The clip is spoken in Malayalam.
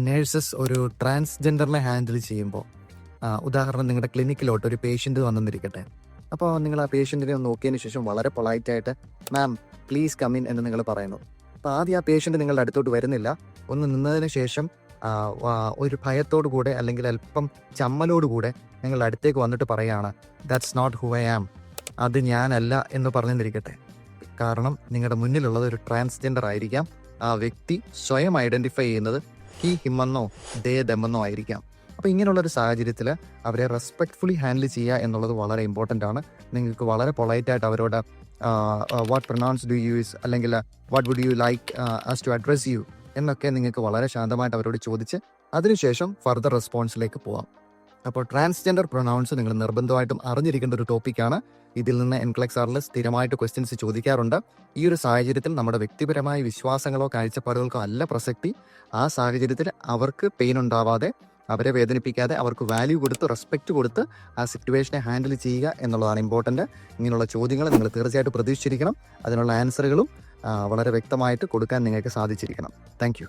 നേഴ്സസ് ഒരു ട്രാൻസ്ജെൻഡറിനെ ഹാൻഡിൽ ചെയ്യുമ്പോൾ ഉദാഹരണം നിങ്ങളുടെ ക്ലിനിക്കിലോട്ട് ഒരു പേഷ്യൻ്റ് വന്നെന്നിരിക്കട്ടെ. അപ്പോൾ നിങ്ങൾ ആ പേഷ്യൻറ്റിനെ ഒന്ന് നോക്കിയതിന് ശേഷം വളരെ പൊളൈറ്റായിട്ട് മാം പ്ലീസ് കമ്മിൻ എന്ന് നിങ്ങൾ പറയുന്നു. അപ്പോൾ ആദ്യം ആ പേഷ്യൻ്റ് നിങ്ങളുടെ അടുത്തോട്ട് വരുന്നില്ല. ഒന്ന് നിന്നതിന് ശേഷം ഒരു ഭയത്തോടു കൂടെ അല്ലെങ്കിൽ അല്പം ചമ്മലോടുകൂടെ നിങ്ങളുടെ അടുത്തേക്ക് വന്നിട്ട് പറയുകയാണ് that's not who I am, അത് ഞാനല്ല എന്ന് പറഞ്ഞെന്നിരിക്കട്ടെ. കാരണം നിങ്ങളുടെ മുന്നിലുള്ളത് ഒരു ട്രാൻസ്ജെൻഡർ ആയിരിക്കാം. ആ വ്യക്തി സ്വയം ഐഡൻറ്റിഫൈ ചെയ്യുന്നത് ഹി ഹിമെന്നോ ദേ ദമെന്നോ ആയിരിക്കാം. അപ്പോൾ ഇങ്ങനെയുള്ളൊരു സാഹചര്യത്തിൽ അവരെ റെസ്പെക്റ്റ്ഫുള്ളി ഹാൻഡിൽ ചെയ്യുക എന്നുള്ളത് വളരെ ഇമ്പോർട്ടൻ്റ് ആണ്. നിങ്ങൾക്ക് വളരെ പൊളൈറ്റായിട്ട് അവരോട് what pronouns do you use അല്ലെങ്കിൽ what would you like as to address you എന്നൊക്കെ നിങ്ങൾക്ക് വളരെ ശാന്തമായിട്ട് അവരോട് ചോദിച്ച് അതിനുശേഷം ഫർദർ റെസ്പോൺസിലേക്ക് പോവാം. അപ്പോൾ ട്രാൻസ്ജെൻഡർ പ്രൊനൗൺസ് നിങ്ങൾ നിർബന്ധമായിട്ടും അറിഞ്ഞിരിക്കേണ്ട ഒരു ടോപ്പിക്കാണ്. ഇതിൽ നിന്ന് NCLEX ആറിൽ സ്ഥിരമായിട്ട് ക്വസ്റ്റ്യൻസ് ചോദിക്കാറുണ്ട്. ഈ ഒരു സാഹചര്യത്തിൽ നമ്മുടെ വ്യക്തിപരമായ വിശ്വാസങ്ങളോ കാഴ്ചപ്പാടുകൾക്കോ അല്ല പ്രസക്തി. ആ സാഹചര്യത്തിൽ അവർക്ക് പെയിൻ ഉണ്ടാവാതെ, അവരെ വേദനിപ്പിക്കാതെ, അവർക്ക് വാല്യൂ കൊടുത്ത് റെസ്പെക്റ്റ് കൊടുത്ത് ആ സിറ്റുവേഷനെ ഹാൻഡിൽ ചെയ്യുക എന്നുള്ളതാണ് ഇമ്പോർട്ടൻറ്റ്. ഇങ്ങനെയുള്ള ചോദ്യങ്ങൾ നിങ്ങൾ തീർച്ചയായിട്ടും പ്രതീക്ഷിച്ചിരിക്കണം. അതിനുള്ള ആൻസറുകളും വളരെ വ്യക്തമായിട്ട് കൊടുക്കാൻ നിങ്ങൾക്ക് സാധിച്ചിരിക്കണം. താങ്ക്